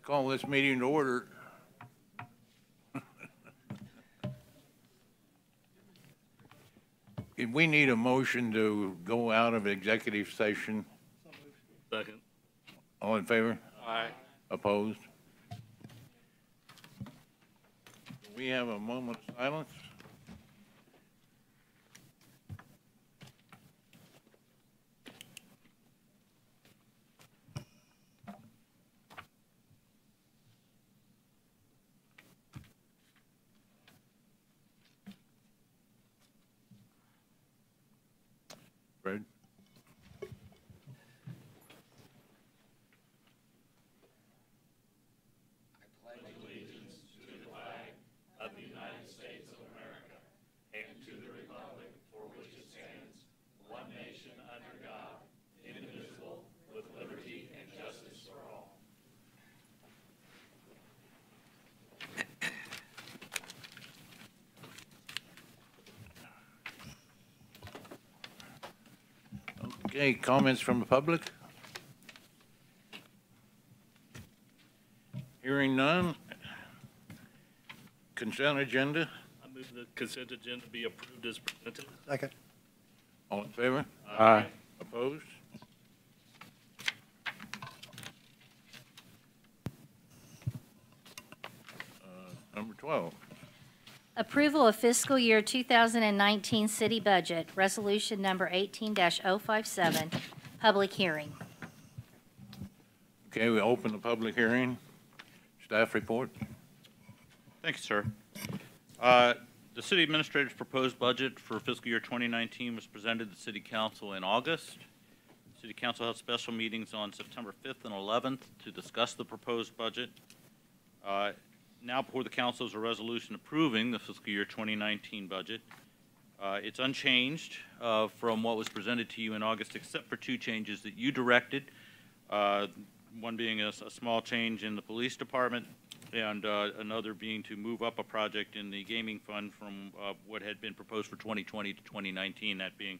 call this meeting to order. If we need a motion to go out of executive session. Second. All in favor? Aye. Opposed? We have a moment of silence. Fred? Okay, comments from the public? Hearing none. Consent agenda. I move the consent agenda be approved as presented. Second. All in favor? Aye. Opposed? Number 12. Approval of fiscal year 2019 city budget, resolution number 18-057, public hearing. Okay, we open the public hearing. Staff report. Thank you, sir. The city administrator's proposed budget for fiscal year 2019 was presented to the city council in August. City council held special meetings on September 5th and 11th to discuss the proposed budget. Now before the council is a resolution approving the fiscal year 2019 budget. It's unchanged from what was presented to you in August, except for two changes that you directed. One being a small change in the police department, and another being to move up a project in the gaming fund from what had been proposed for 2020 to 2019, that being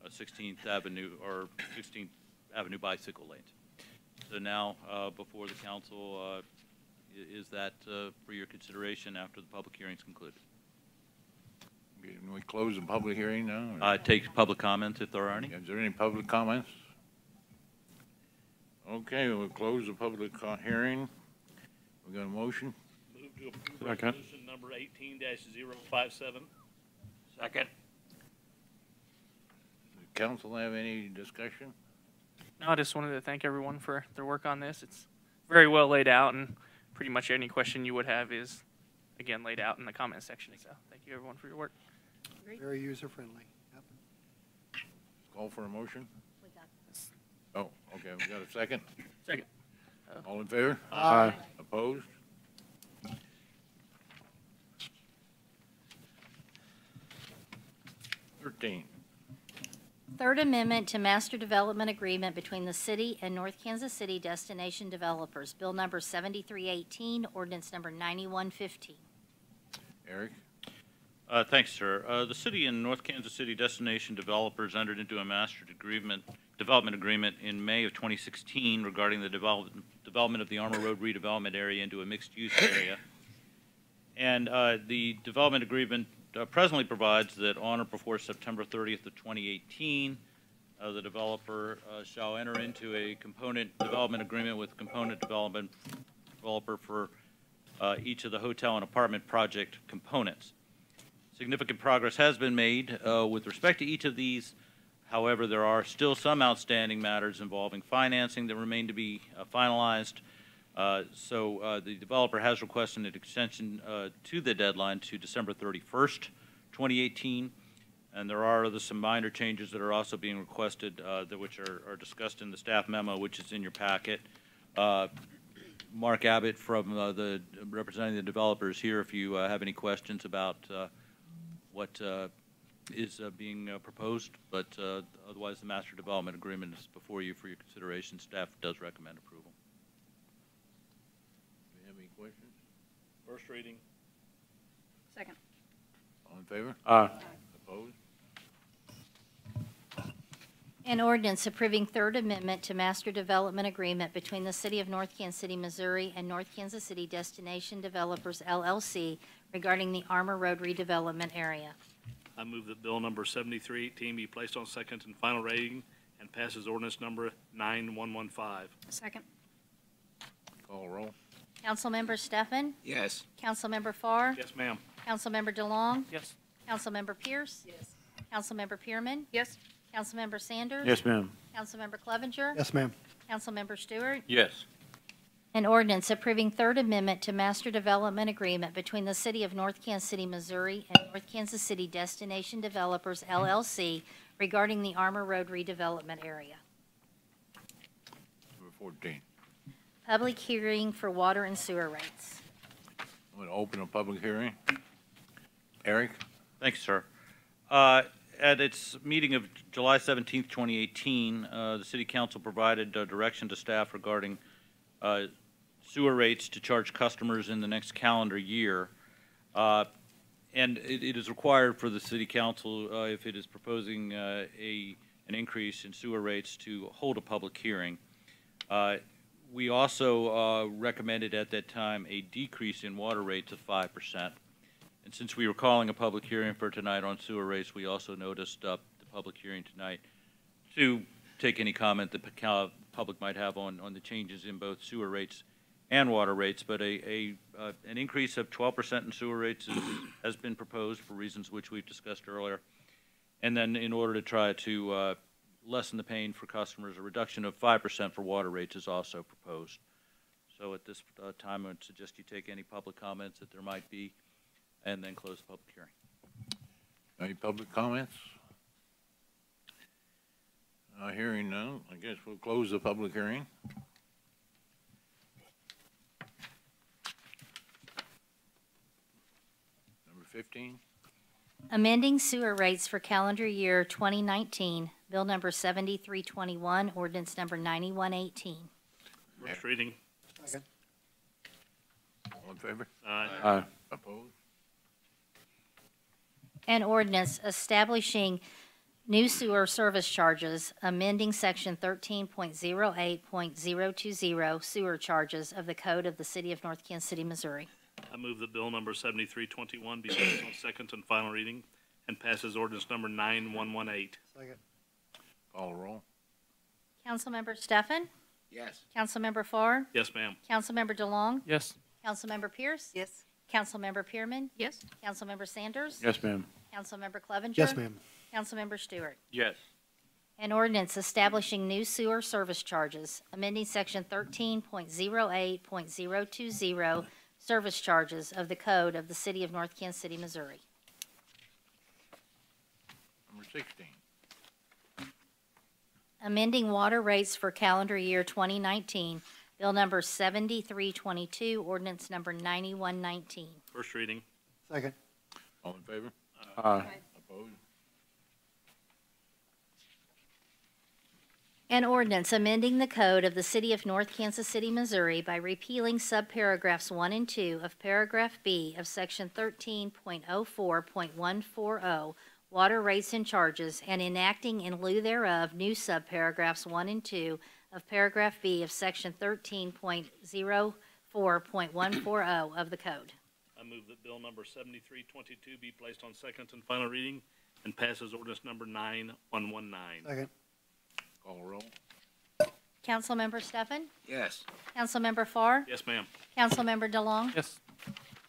16th Avenue or 16th Avenue bicycle lanes. So now before the council is that for your consideration after the public hearing is concluded. Can we close the public hearing now? Take public comments if there are any. Is there any public comments? Okay, we'll close the public hearing. We got a motion? Move to approve resolution number 18-057. Second. Does the council have any discussion? No, I just wanted to thank everyone for their work on this. It's very well laid out, and pretty much any question you would have is, again, laid out in the comment section. So thank you, everyone, for your work. Very user-friendly. Yep. Call for a motion? We got this. Oh, okay, we got a second? Second. All in favor? Aye. Opposed? Third Amendment to Master Development Agreement between the City and North Kansas City Destination Developers, Bill number 7318, ordinance number 9115. Eric? Thanks, sir. The city and North Kansas City Destination Developers entered into a master development agreement in May of 2016 regarding the development of the Armour Road redevelopment area into a mixed-use area. And the development agreement presently provides that on or before September 30th of 2018, the developer shall enter into a component development agreement with component developer for each of the hotel and apartment project components. Significant progress has been made with respect to each of these. However, there are still some outstanding matters involving financing that remain to be finalized. So the developer has requested an extension to the deadline to December 31st, 2018. And there are some minor changes that are also being requested, which are discussed in the staff memo, which is in your packet. Mark Abbott from representing the developers here if you have any questions about what is being proposed, but otherwise the master development agreement is before you for your consideration. Staff does recommend approval. Do you have any questions? First reading. Second. All in favor? Aye. Opposed? An ordinance approving Third Amendment to Master Development Agreement between the City of North Kansas City, Missouri and North Kansas City Destination Developers, LLC regarding the Armor Road redevelopment area. I move that bill number 7318 be placed on second and final reading and passes ordinance number 9115. Second. Call roll. Councilmember Stefan? Yes. Councilmember Farr? Yes, ma'am. Councilmember DeLong? Yes. Councilmember Pierce? Yes. Councilmember Pearman? Yes. Councilmember Sanders? Yes, ma'am. Councilmember Clevenger? Yes, ma'am. Councilmember Stewart? Yes. An ordinance approving Third Amendment to Master Development Agreement between the City of North Kansas City, Missouri and North Kansas City Destination Developers, LLC regarding the Armor Road redevelopment area. Number 14. Public hearing for water and sewer rates. I'm going to open a public hearing. Eric? Thanks, sir. At its meeting of July 17th, 2018, the City Council provided direction to staff regarding sewer rates to charge customers in the next calendar year. And it is required for the City Council, if it is proposing an increase in sewer rates, to hold a public hearing. We also recommended at that time a decrease in water rates of 5%. And since we were calling a public hearing for tonight on sewer rates, we also noticed the public hearing tonight to take any comment that the public might have on the changes in both sewer rates and water rates. But an increase of 12% in sewer rates has been proposed for reasons which we've discussed earlier. And then in order to try to lessen the pain for customers, a reduction of 5% for water rates is also proposed. So at this time, I would suggest you take any public comments that there might be, and then close the public hearing. Any public comments? Hearing none, I guess we'll close the public hearing. Number 15. Amending sewer rates for calendar year 2019, Bill number 7321, ordinance number 9118. First reading. Second. All in favor? Aye. Opposed? An ordinance establishing new sewer service charges, amending section 13.08.020 sewer charges of the Code of the City of North Kansas City, Missouri. I move that bill number 7321 be placed on second and final reading and passes ordinance number 9118. Second. Call roll. Councilmember Stefan? Yes. Councilmember Farr? Yes, ma'am. Councilmember DeLong? Yes. Councilmember Pierce? Yes. Councilmember Pearman? Yes. Councilmember Sanders? Yes, ma'am. Councilmember Clevenger? Yes, ma'am. Councilmember Stewart? Yes. An ordinance establishing new sewer service charges, amending section 13.08.020 service charges of the Code of the City of North Kansas City, Missouri. Number 16. Amending water rates for calendar year 2019, Bill number 7322, ordinance number 9119. First reading. Second. All in favor? Aye. Opposed? An ordinance amending the code of the City of North Kansas City, Missouri by repealing subparagraphs 1 and 2 of paragraph B of section 13.04.140, water rates and charges, and enacting in lieu thereof new subparagraphs 1 and 2 of paragraph B of section 13.04.140 of the code. I move that bill number 7322 be placed on second and final reading and passes ordinance number 9119. Second. Call roll. Councilmember Stefan? Yes. Councilmember Farr? Yes, ma'am. Councilmember DeLong? Yes.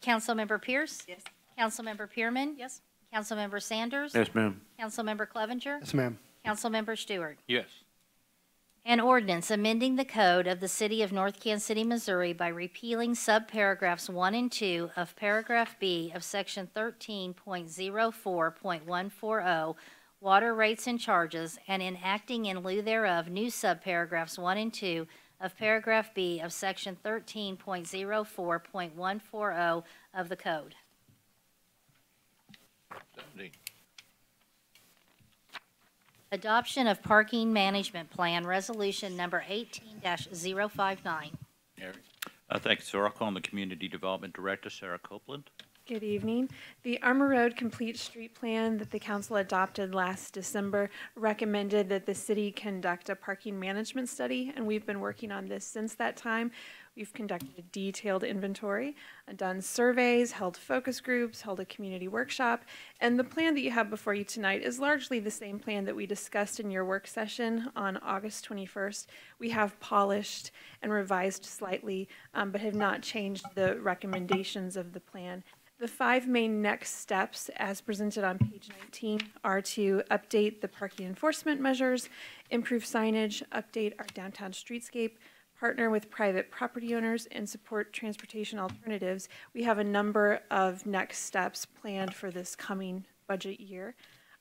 Councilmember Pierce? Yes. Councilmember Pearman? Yes. Councilmember Sanders? Yes, ma'am. Councilmember Clevenger? Yes, ma'am. Councilmember Stewart? Yes. An ordinance amending the code of the City of North Kansas City, Missouri by repealing subparagraphs 1 and 2 of paragraph B of section 13.04.140, water rates and charges, and enacting in lieu thereof new subparagraphs 1 and 2 of paragraph B of section 13.04.140 of the code. 17. Adoption of Parking Management Plan, Resolution Number 18-059. Eric? Thank you, sir. I'll call on the Community Development Director, Sarah Copeland. Good evening. The Armor Road Complete Street Plan that the council adopted last December recommended that the city conduct a parking management study, and we've been working on this since that time. We've conducted a detailed inventory, done surveys, held focus groups, held a community workshop, and the plan that you have before you tonight is largely the same plan that we discussed in your work session on August 21st. We have polished and revised slightly, but have not changed the recommendations of the plan. The 5 main next steps, as presented on page 19, are to update the parking enforcement measures, improve signage, update our downtown streetscape, partner with private property owners, and support transportation alternatives. We have a number of next steps planned for this coming budget year.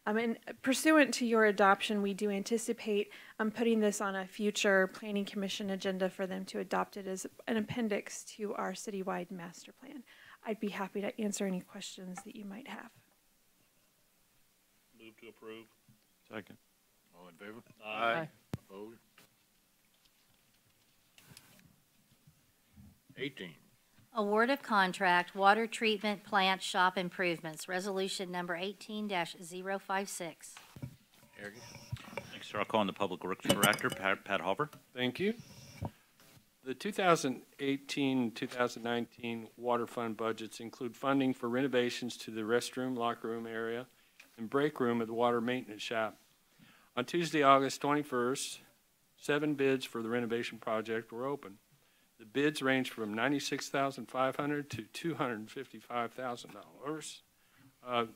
And pursuant to your adoption, we do anticipate putting this on a future Planning Commission agenda for them to adopt it as an appendix to our citywide master plan. I'd be happy to answer any questions that you might have. Move to approve. Second. All in favor? Aye. Opposed? 18. Award of contract, water treatment plant shop improvements, resolution number 18-056. Eric? Thanks, sir. I'll call on the Public Works Director, Pat Hopper. Thank you. The 2018-2019 water fund budgets include funding for renovations to the restroom, locker room area, and break room at the water maintenance shop. On Tuesday, August 21st, 7 bids for the renovation project were open. The bids range from $96,500 to $255,000.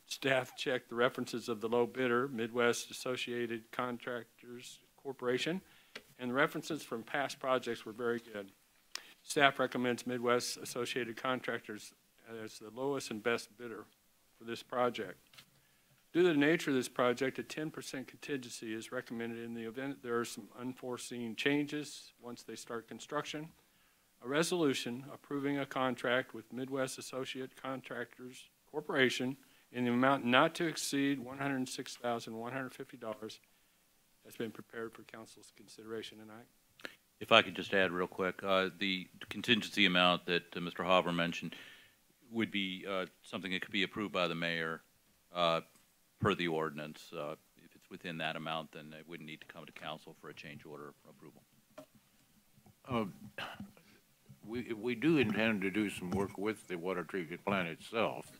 Staff checked the references of the low bidder, Midwest Associated Contractors Corporation, and the references from past projects were very good. Staff recommends Midwest Associated Contractors as the lowest and best bidder for this project. Due to the nature of this project, a 10% contingency is recommended in the event there are some unforeseen changes once they start construction. A resolution approving a contract with Midwest Associate Contractors Corporation in the amount not to exceed $106,150 has been prepared for council's consideration tonight. If I could just add real quick, the contingency amount that Mr. Hopper mentioned would be something that could be approved by the mayor per the ordinance. If it's within that amount, then it wouldn't need to come to council for a change order approval. We do intend to do some work with the water treatment plant itself.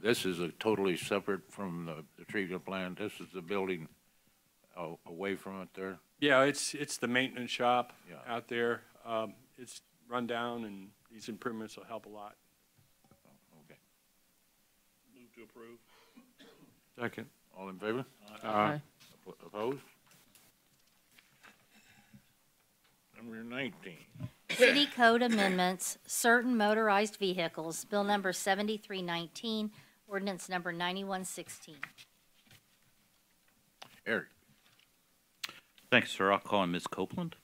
This is a totally separate from the treatment plant. This is the building away from it there. Yeah, it's the maintenance shop Yeah. out there. It's run down, and these improvements will help a lot. Okay. Move to approve. Second. All in favor? Aye. Opposed? Number 19. City Code Amendments, Certain Motorized Vehicles, Bill number 7319, ordinance number 9116. Eric? Thanks, sir. I'll call on Ms. Copeland.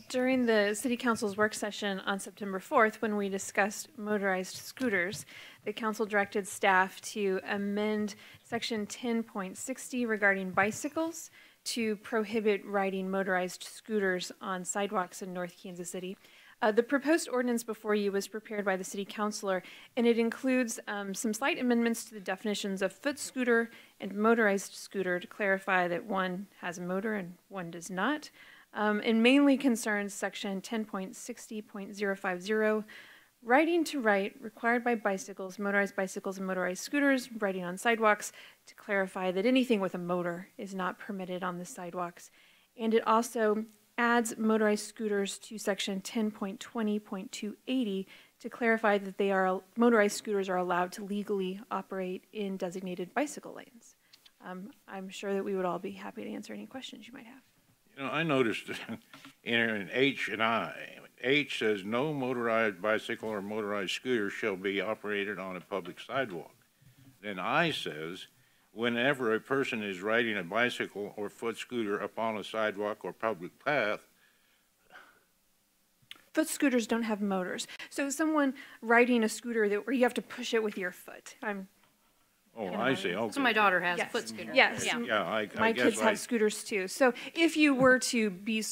During the City Council's work session on September 4th, when we discussed motorized scooters, the council directed staff to amend section 10.60 regarding bicycles to prohibit riding motorized scooters on sidewalks in North Kansas City. The proposed ordinance before you was prepared by the city councilor, and it includes some slight amendments to the definitions of foot scooter and motorized scooter to clarify that one has a motor and one does not. And mainly concerns section 10.60.050, riding to right required by bicycles, motorized and motorized scooters, riding on sidewalks, to clarify that anything with a motor is not permitted on the sidewalks. And it also adds motorized scooters to section 10.20.280 to clarify that motorized scooters are allowed to legally operate in designated bicycle lanes. I'm sure that we would all be happy to answer any questions you might have. You know, I noticed in H and I, H says no motorized bicycle or motorized scooter shall be operated on a public sidewalk. Then I says, whenever a person is riding a bicycle or foot scooter upon a sidewalk or public path. Foot scooters don't have motors. So someone riding a scooter where you have to push it with your foot. Oh, I see, okay. So my daughter has a Yes. foot scooter. Yes. Yeah. Yeah, I My guess kids have scooters too. So if you were to be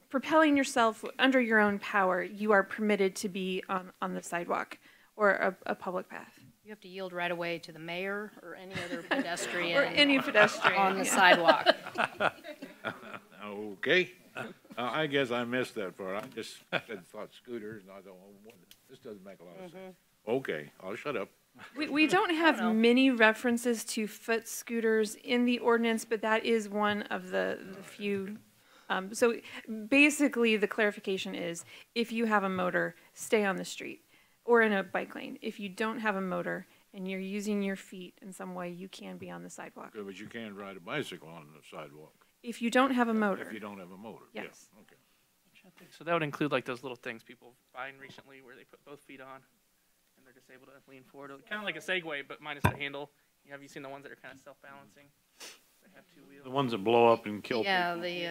propelling yourself under your own power, you are permitted to be on the sidewalk or a public path. You have to yield right away to the mayor or any other pedestrian. Or any pedestrian. On the yeah. sidewalk. Okay. I guess I missed that part. I just had thought scooters, and I don't, this doesn't make a lot of sense. Okay, I'll shut up. We don't have many references to foot scooters in the ordinance, but that is one of the few. So basically, the clarification is, if you have a motor, stay on the street or in a bike lane. If you don't have a motor and you're using your feet in some way, you can be on the sidewalk. Okay, but you can't ride a bicycle on the sidewalk If you don't have a motor. if you don't have a motor. Yeah, Yes. okay. So that would include like those little things people buying recently where they put both feet on and they're just able to lean forward. Kind of like a Segway, but minus the handle. Have you seen the ones that are kind of self-balancing? They have two wheels. The ones that blow up and kill Yeah, people. the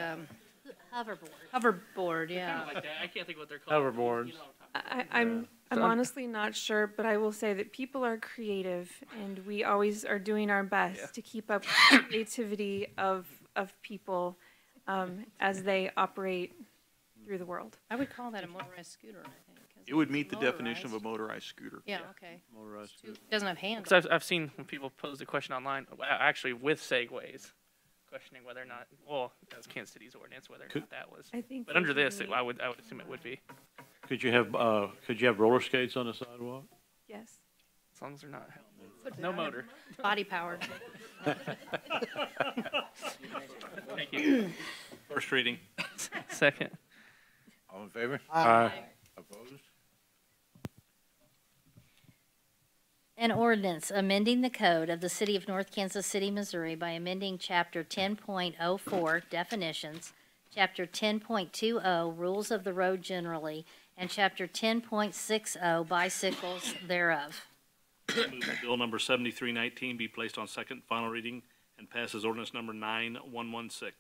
Hoverboard. hoverboard, Kind yeah. of like that. I can't think what they're called. Hoverboards. You know what I'm talking I'm honestly not sure, but I will say that people are creative, and we always are doing our best to keep up with the creativity of people as they operate through the world. I would call that a motorized scooter, I think. 'cause It would meet it's the definition of a motorized. motorized scooter. Yeah, okay. Motorized It doesn't have handles. Because I've seen when people pose the question online, actually with Segways, questioning whether or not, well, that's Kansas City's ordinance, whether or not that was. I think. But under we this, need- I would assume it would be, Could you have roller skates on the sidewalk? Yes. as long as they're not, no motor. Body powered. Thank you. First reading. Second. All in favor? Aye. Opposed? An ordinance amending the code of the City of North Kansas City, Missouri by amending Chapter 10.04 definitions, Chapter 10.20 rules of the road generally, and Chapter 10.60 bicycles thereof. Move that bill number 7319 be placed on second and final reading and pass as ordinance number 9116.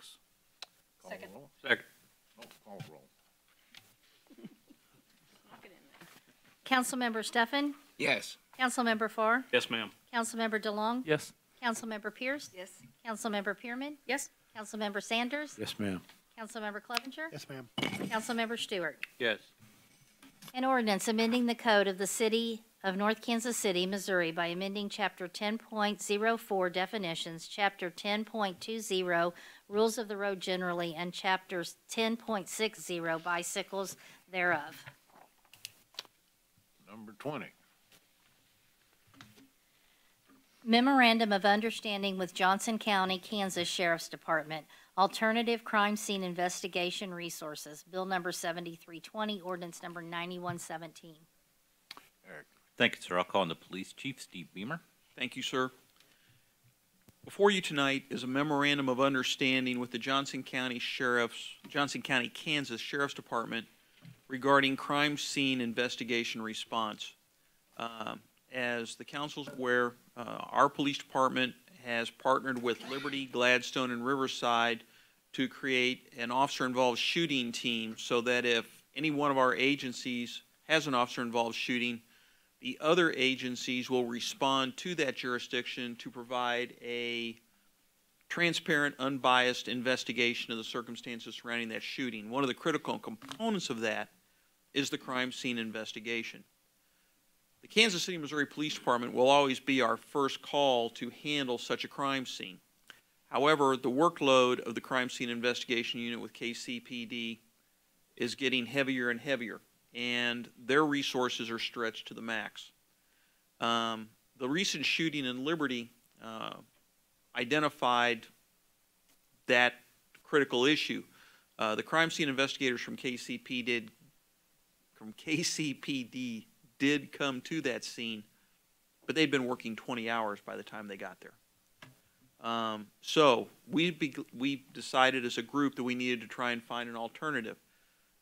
Second. Second. Oh, call roll. Councilmember Stefan? Yes. Councilmember Farr? Yes, ma'am. Councilmember DeLong? Yes. Councilmember Pierce? Yes. Councilmember Pearman? Yes. Councilmember Sanders? Yes, ma'am. Councilmember Clevenger? Yes, ma'am. Councilmember Stewart? Yes. An ordinance amending the code of the City of North Kansas City, Missouri by amending Chapter 10.04 definitions, Chapter 10.20 rules of the road generally, and Chapters 10.60 bicycles thereof. Number 20. Memorandum of Understanding with Johnson County, Kansas Sheriff's Department, Alternative Crime Scene Investigation Resources, Bill number 7320, ordinance number 9117. Thank you, sir. I'll call on the police chief, Steve Beamer. Thank you, sir. Before you tonight is a memorandum of understanding with the Johnson County, Kansas Sheriff's Department regarding crime scene investigation response. As the council's aware, our police department has partnered with Liberty, Gladstone, and Riverside to create an officer-involved shooting team so that if any one of our agencies has an officer-involved shooting, the other agencies will respond to that jurisdiction to provide a transparent, unbiased investigation of the circumstances surrounding that shooting. One of the critical components of that is the crime scene investigation. The Kansas City, Missouri Police Department will always be our first call to handle such a crime scene. However, the workload of the crime scene investigation unit with KCPD is getting heavier and heavier, and their resources are stretched to the max. The recent shooting in Liberty identified that critical issue. The crime scene investigators from KCPD did come to that scene, but they'd been working 20 hours by the time they got there. So we decided as a group that we needed to try and find an alternative.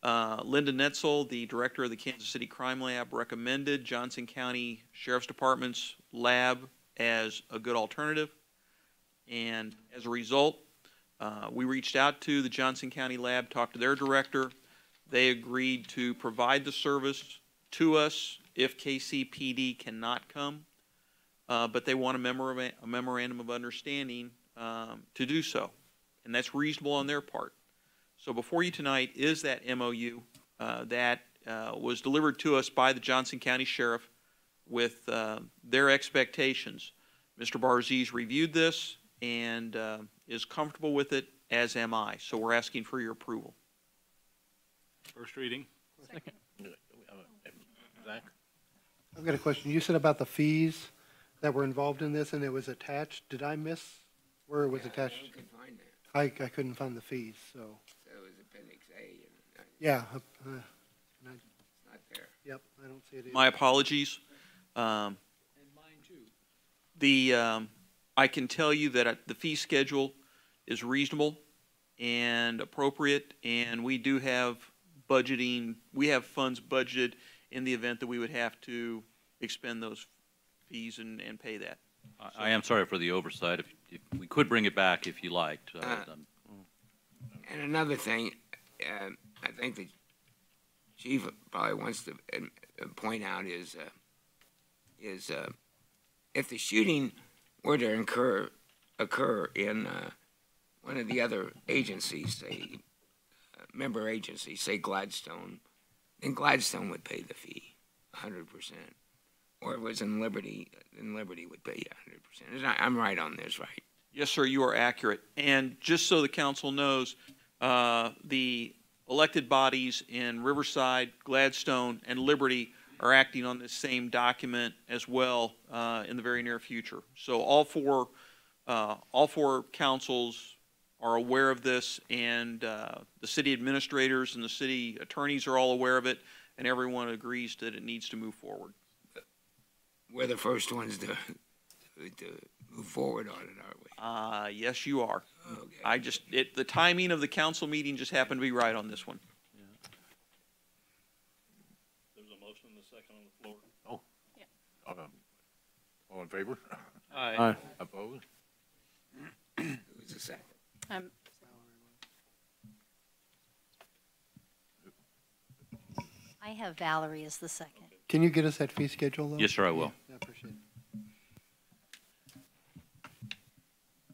Linda Netzel, the director of the Kansas City Crime Lab, recommended Johnson County Sheriff's Department's lab as a good alternative. And as a result, we reached out to the Johnson County Lab, talked to their director. They agreed to provide the service to us if KCPD cannot come, but they want a memorandum of understanding to do so, and that's reasonable on their part. So before you tonight is that MOU that was delivered to us by the Johnson County Sheriff with their expectations. Mr. Barzis reviewed this and is comfortable with it, as am I. So we're asking for your approval. First reading. Zach? I've got a question. You said about the fees that were involved in this and it was attached. Did I miss where it was attached? I couldn't find it. I couldn't find the fees, so, So it was Appendix A, and yeah. it's not there. Yep, I don't see it either. My apologies. And mine too. I can tell you that the fee schedule is reasonable and appropriate, and we do have budgeting, we have funds budgeted in the event that we would have to expend those fees and pay that. I am sorry for the oversight. If we could bring it back if you liked. And another thing, I think the chief probably wants to point out is if the shooting were to occur in one of the other agencies, say member agencies, say Gladstone, then Gladstone would pay the fee, 100%. Or if it was in Liberty, then Liberty would pay 100%. I'm right on this, right? Yes, sir, you are accurate. And just so the council knows, the elected bodies in Riverside, Gladstone, and Liberty are acting on this same document as well in the very near future. So all four councils are aware of this, and the city administrators and the city attorneys are all aware of it, and everyone agrees that it needs to move forward. We're the first ones to move forward on it, aren't we? Yes, you are. Okay. The timing of the council meeting just happened to be right on this one. There's a motion and a second on the floor. All in favor? Aye. Opposed? Who's the second? I have Valerie as the second. Can you get us that fee schedule, though? Yes, sir, I will. Yeah, I appreciate it.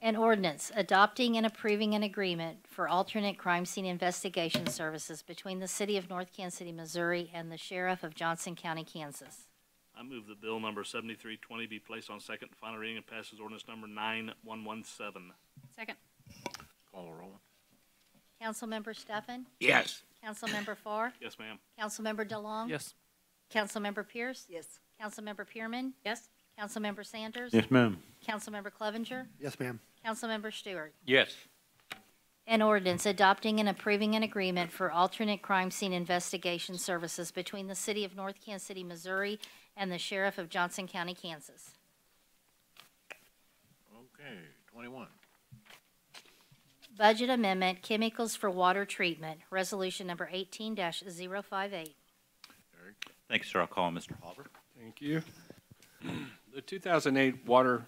An ordinance adopting and approving an agreement for alternate crime scene investigation services between the City of North Kansas City, Missouri, and the Sheriff of Johnson County, Kansas. I move that bill number 7320 be placed on second and final reading and passes ordinance number 9117. Second. Call the roll. Councilmember Steffen? Yes. Councilmember Farr? Yes, ma'am. Councilmember DeLong? Yes. Councilmember Pierce? Yes. Councilmember Pearman? Yes. Councilmember Sanders? Yes, ma'am. Councilmember Clevenger? Yes, ma'am. Councilmember Stewart? Yes. An ordinance adopting and approving an agreement for alternate crime scene investigation services between the City of North Kansas City, Missouri, and the Sheriff of Johnson County, Kansas. Okay, 21. Budget amendment, chemicals for water treatment, resolution number 18-058. Thank you, sir. I'll call on Mr. Hopper. Thank you. The 2008 water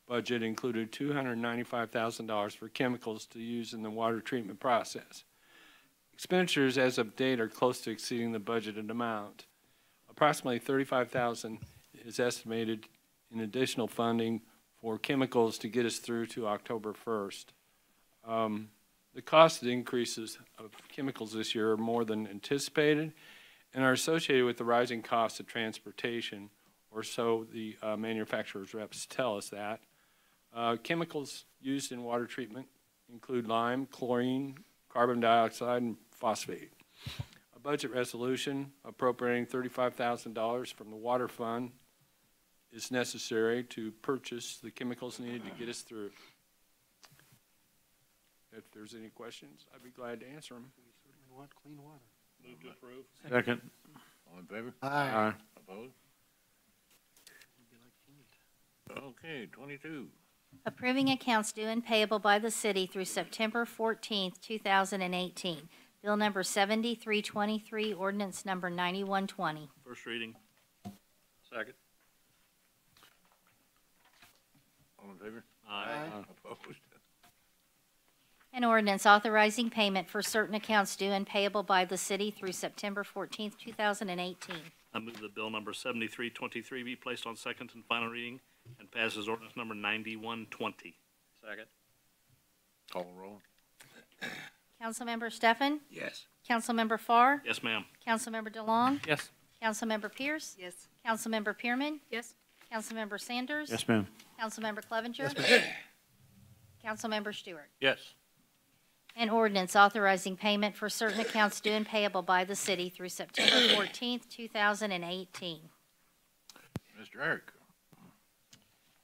budget included $295,000 for chemicals to use in the water treatment process. Expenditures as of date are close to exceeding the budgeted amount. Approximately $35,000 is estimated in additional funding for chemicals to get us through to October 1st. The cost of the increases of chemicals this year are more than anticipated and are associated with the rising cost of transportation, or so the manufacturer's reps tell us that. Chemicals used in water treatment include lime, chlorine, carbon dioxide, and phosphate. A budget resolution appropriating $35,000 from the water fund is necessary to purchase the chemicals needed to get us through. If there's any questions, I'd be glad to answer them. We certainly want clean water. Move to approve. Second. All in favor? Aye. Opposed? Okay, 22. Approving accounts due and payable by the city through September 14th, 2018. Bill number 7323, ordinance number 9120. First reading. Second. All in favor? Aye. Opposed? An ordinance authorizing payment for certain accounts due and payable by the city through September 14th, 2018. I move that bill number 7323 be placed on second and final reading and passes ordinance number 9120. Second. Call the roll. Councilmember Steffen? Yes. Councilmember Farr? Yes, ma'am. Councilmember DeLong? Yes. Councilmember Pierce? Yes. Councilmember Pearman? Yes. Councilmember Sanders? Yes, ma'am. Councilmember Clevenger? Councilmember Stewart? Yes. An ordinance authorizing payment for certain accounts due and payable by the city through September 14th, 2018. Mr. Eric.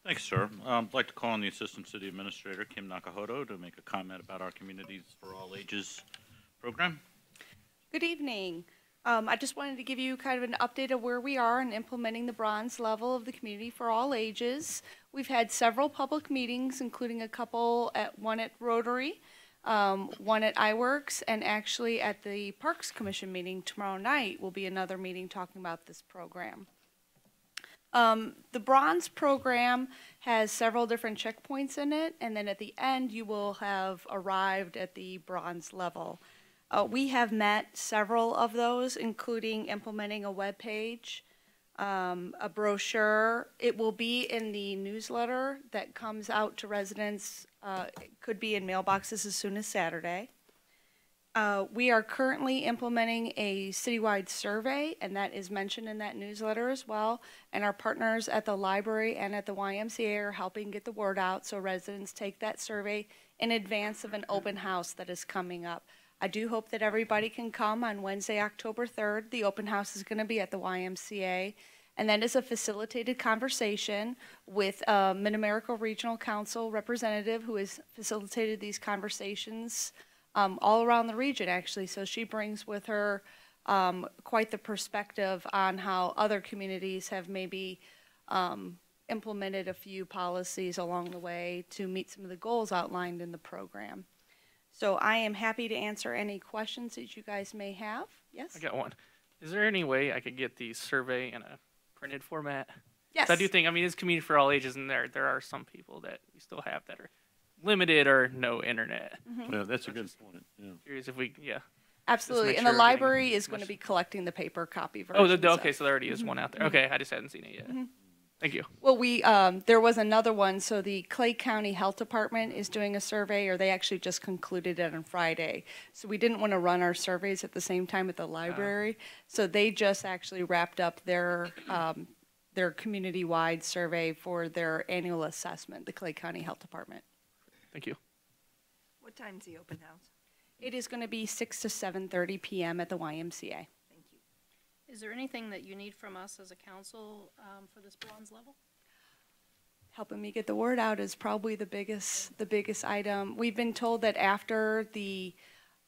Thanks, sir. I'd like to call on the Assistant City Administrator, Kim Nakahoto, to make a comment about our Communities for All Ages program. Good evening. I just wanted to give you kind of an update of where we are in implementing the bronze level of the Community for All Ages. We've had several public meetings, including a couple one at Rotary, one at iWorks, and actually at the Parks Commission meeting tomorrow night will be another meeting talking about this program. The bronze program has several different checkpoints in it, and then at the end you will have arrived at the bronze level. We have met several of those, including implementing a web page, a brochure. It will be in the newsletter that comes out to residents. It could be in mailboxes as soon as Saturday. We are currently implementing a citywide survey, and that is mentioned in that newsletter as well. And our partners at the library and at the YMCA are helping get the word out so residents take that survey in advance of an open house that is coming up. I do hope that everybody can come on Wednesday, October 3rd. The open house is going to be at the YMCA. And that is a facilitated conversation with a Mid-America Regional Council representative who has facilitated these conversations all around the region, actually. So she brings with her quite the perspective on how other communities have maybe implemented a few policies along the way to meet some of the goals outlined in the program. So I am happy to answer any questions that you guys may have. Yes? I got one. Is there any way I could get the survey in a printed format? Yes. I do think, I mean, it's Community for All Ages, and there are some people that we still have that are limited or no internet. Mm-hmm. Yeah, that's a good point. Yeah. Curious if we, yeah. Absolutely. make And the sure we're getting library is as going to much- be collecting the paper copy version. Oh, so- okay, so there already is one out there. Okay, I just hadn't seen it yet. Mhm. Thank you. Well, there was another one. So the Clay County Health Department is doing a survey, or they actually just concluded it on Friday. So we didn't want to run our surveys at the same time at the library. So they just actually wrapped up their community-wide survey for their annual assessment, the Clay County Health Department. Thank you. What time's the open house? It is going to be 6 to 7:30 p.m. at the YMCA. Thank you. Is there anything that you need from us as a council for this bronze level? Helping me get the word out is probably the biggest item. We've been told that after the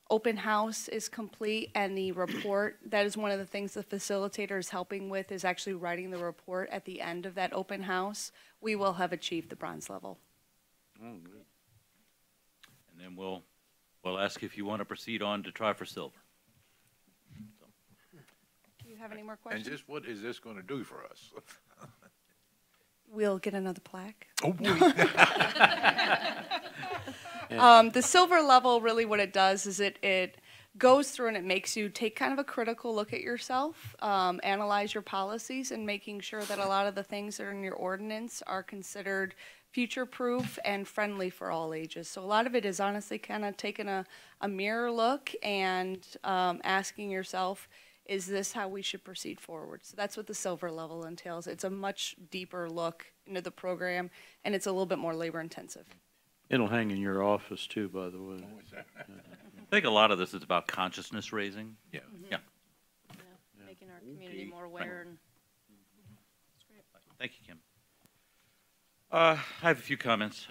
open house is complete and the report, that is one of the things the facilitator is helping with, is actually writing the report at the end of that open house. We will have achieved the bronze level. Oh, good. And then we'll ask if you want to proceed on to try for silver. Do you have any more And questions? just what is this going to do for us? We'll get another plaque. Oh, boy. The silver level, really what it does is it goes through and it makes you take kind of a critical look at yourself, analyze your policies, and making sure that a lot of the things that are in your ordinance are considered future-proof and friendly for all ages. So a lot of it is honestly kind of taking a mirror look and asking yourself, is this how we should proceed forward? So that's what the silver level entails. It's a much deeper look into the program, and it's a little bit more labor-intensive. It'll hang in your office too, by the way. I think a lot of this is about consciousness raising. Yeah. Yeah. Making our community more aware and. Thank you, Kim. I have a few comments.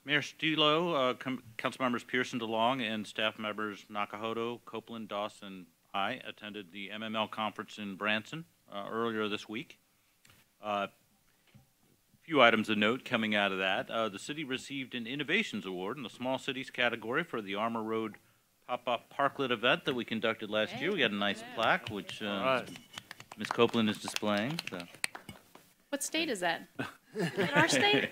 Mayor Stilo, council members Pearson, DeLong, and staff members Nakahoto, Copeland, Dawson, I attended the MML conference in Branson earlier this week. Few items of note coming out of that. The city received an Innovations Award in the Small Cities category for the Armour Road pop-up parklet event that we conducted last year. We got a nice plaque, which Ms. Copeland is displaying. So. What state is that? Is it our state?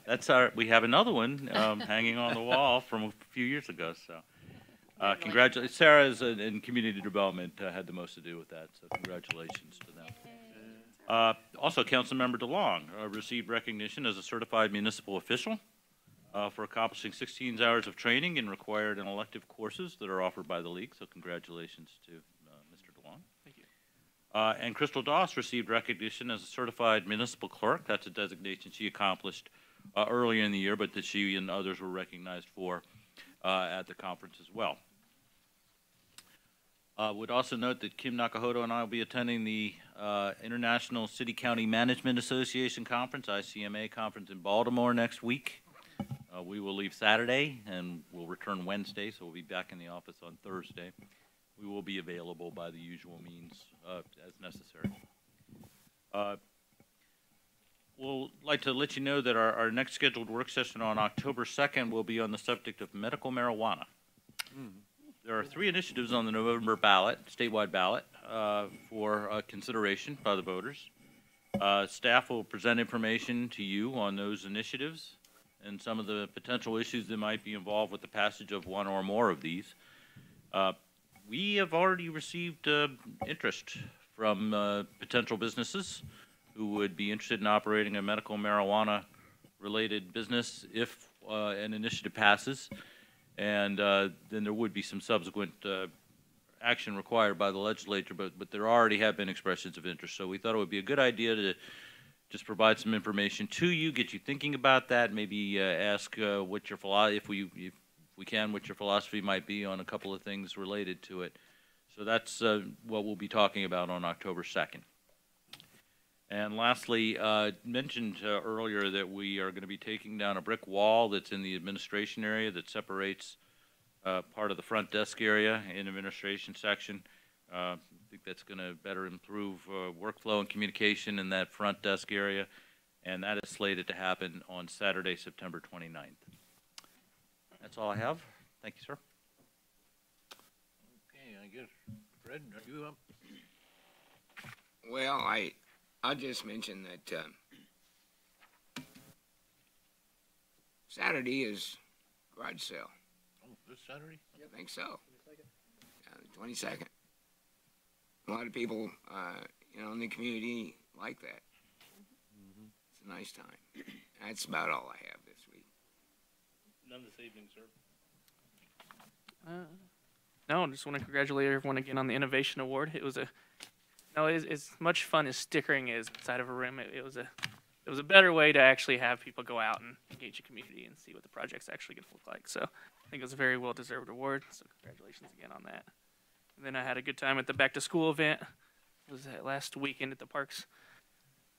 That's we have another one hanging on the wall from a few years ago. So, congratulations. Sarah is in community development had the most to do with that. So, congratulations to them. Also, Councilmember DeLong received recognition as a certified municipal official for accomplishing 16 hours of training in required and elective courses that are offered by the league. So, congratulations to Mr. DeLong. Thank you. And Crystal Doss received recognition as a certified municipal clerk. That's a designation she accomplished earlier in the year, but that she and others were recognized for at the conference as well. Would also note that Kim Nakahoto and I will be attending the International City County Management Association Conference, ICMA Conference in Baltimore next week. We will leave Saturday and we'll return Wednesday, so we'll be back in the office on Thursday. We will be available by the usual means as necessary. We'll like to let you know that our next scheduled work session on October 2nd will be on the subject of medical marijuana. There are 3 initiatives on the November ballot, statewide ballot, for consideration by the voters. Staff will present information to you on those initiatives and some of the potential issues that might be involved with the passage of one or more of these. We have already received interest from potential businesses who would be interested in operating a medical marijuana related business if an initiative passes. And then there would be some subsequent action required by the legislature, but there already have been expressions of interest. So we thought it would be a good idea to just provide some information to you, get you thinking about that, maybe ask what your philosophy, if we can, what your philosophy might be on a couple of things related to it. So that's what we'll be talking about on October 2nd. And lastly, mentioned earlier that we are going to be taking down a brick wall that's in the administration area that separates part of the front desk area in administration section. I think that's going to better improve workflow and communication in that front desk area, and that is slated to happen on Saturday, September 29th. That's all I have. Thank you, sir. Okay, I guess, Fred, are you up? Well, I'll just mention that Saturday is garage sale. Oh, this Saturday? I think so. The 22nd. A lot of people, in the community like that. It's a nice time. That's about all I have this week. None this evening, sir. No, I just want to congratulate everyone again on the Innovation Award. It was as much fun as stickering is inside of a room. It was a better way to actually have people go out and engage the community and see what the project's actually going to look like. So I think it was a very well-deserved award. So congratulations again on that. And then I had a good time at the back-to-school event. It was that last weekend at the parks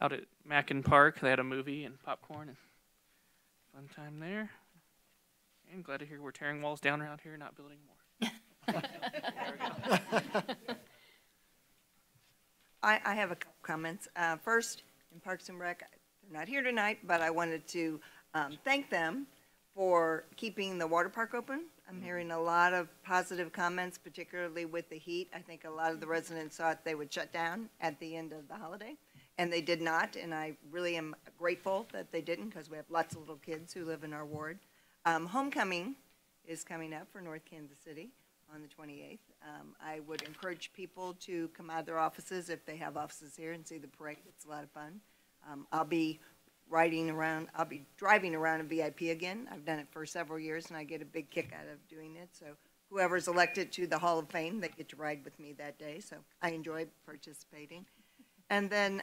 out at Mackin Park. They had a movie and popcorn and fun time there. And glad to hear we're tearing walls down around here, not building more. I have a couple comments. First, in Parks and Rec, they're not here tonight, but I wanted to thank them for keeping the water park open. I'm hearing a lot of positive comments, particularly with the heat. I think a lot of the residents thought they would shut down at the end of the holiday, and they did not, and I really am grateful that they didn't, because we have lots of little kids who live in our ward. Homecoming is coming up for North Kansas City on the 28th. I would encourage people to come out of their offices if they have offices here and see the parade. It's a lot of fun. I'll be driving around a VIP again. I've done it for several years, and I get a big kick out of doing it. So whoever's elected to the Hall of Fame, they get to ride with me that day. So I enjoy participating. And then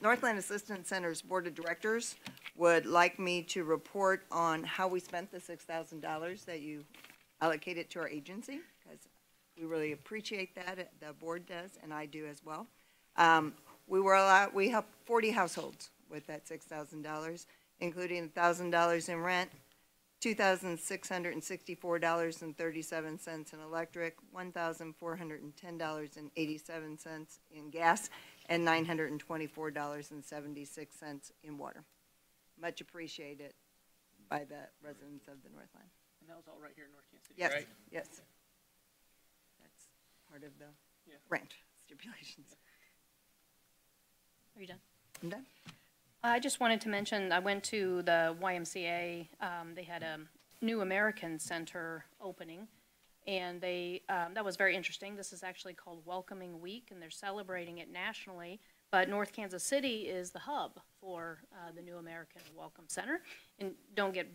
Northland Assistance Center's Board of Directors would like me to report on how we spent the $6,000 that you allocated to our agency, because we really appreciate that. The board does, and I do as well. We helped 40 households with that $6,000, including $1,000 in rent, $2,664.37 in electric, $1,410.87 in gas, and $924.76 in water. Much appreciated by the residents of the Northland. And that was all right here in North Kansas City, Yes, right? yes. That's part of the rent stipulations. Are you done? I'm done. I just wanted to mention, I went to the YMCA. They had a New American Center opening, and that was very interesting. This is actually called Welcoming Week, and they're celebrating it nationally. But North Kansas City is the hub for the New American Welcome Center. And don't get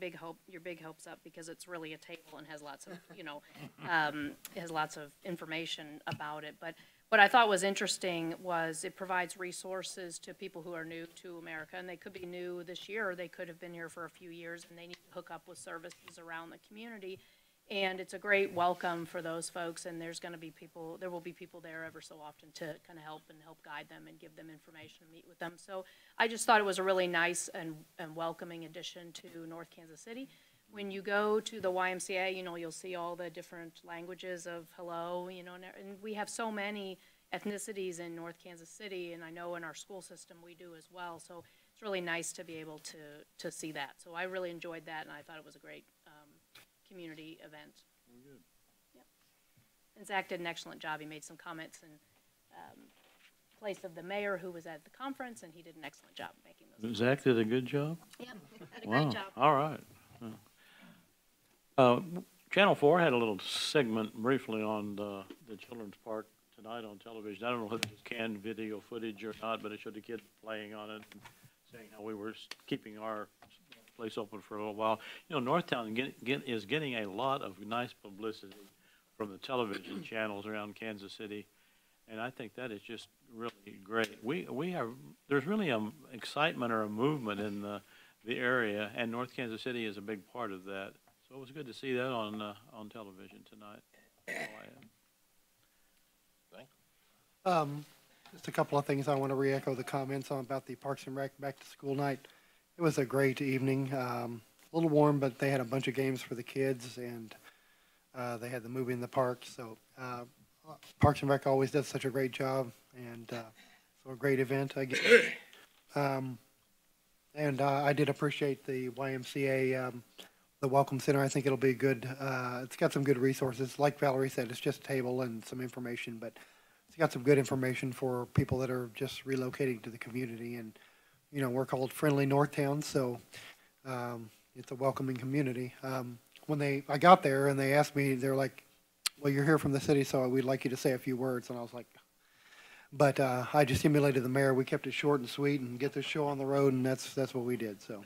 your big hopes up, because it's really a table and has lots of, it has lots of information about it. But what I thought was interesting was it provides resources to people who are new to America, and they could be new this year, or they could have been here for a few years, and they need to hook up with services around the community. And it's a great welcome for those folks, and there will be people there ever so often to kind of help guide them and give them information and meet with them. So I just thought it was a really nice and welcoming addition to North Kansas City. When you go to the YMCA, you'll see all the different languages of hello, and we have so many ethnicities in North Kansas City, and I know in our school system we do as well. So it's really nice to be able to see that. So I really enjoyed that, and I thought it was a great community event. Good. Yep. And Zach did an excellent job. He made some comments in place of the mayor who was at the conference, and he did an excellent job making those. Zach did a good job? Yep, did a Wow. great job. All right. Channel 4 had a little segment briefly on the children's park tonight on television. I don't know if it was canned video footage or not, but it showed the kids playing on it and saying how we were keeping our place open for a little while. Northtown is getting a lot of nice publicity from the television channels around Kansas City, and I think that is just really great. There's really an excitement or a movement in the area, and North Kansas City is a big part of that. So it was good to see that on television tonight. That's all I have. Just a couple of things I want to re-echo the comments on about the Parks and Rec back to school night. It was a great evening. A little warm, but they had a bunch of games for the kids, and they had the movie in the park. So Parks and Rec always does such a great job, and so a great event again. And I did appreciate the YMCA, the Welcome Center. I think it'll be good. It's got some good resources. Like Valerie said, it's just a table and some information, but it's got some good information for people that are just relocating to the community. And, we're called Friendly Northtown, so it's a welcoming community. When I got there and they asked me, they're like, well, you're here from the city, so we'd like you to say a few words. And I was like, but I just emulated the mayor. We kept it short and sweet and get this show on the road, and that's what we did. So,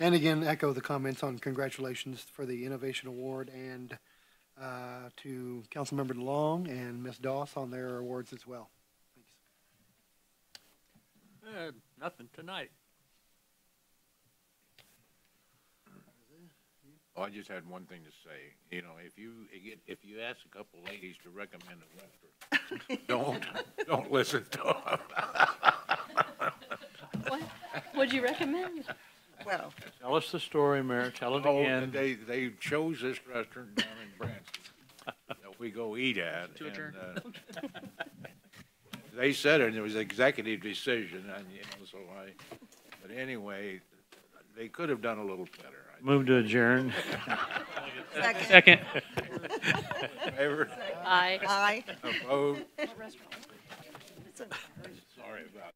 and again, echo the comments on congratulations for the Innovation Award and to Councilmember DeLong and Ms. Doss on their awards as well. Thanks. Nothing tonight. Oh, I just had one thing to say. If you ask a couple ladies to recommend a restaurant, don't listen to them. What'd you recommend? Well, Tell us the story, Mayor. Tell it again. They chose this restaurant down in Branson that we go eat at. And, they said it, and it was an executive decision, and but anyway, they could have done a little better. Move to adjourn. Second. Favor? Aye. aye. Opposed? What restaurant? Sorry about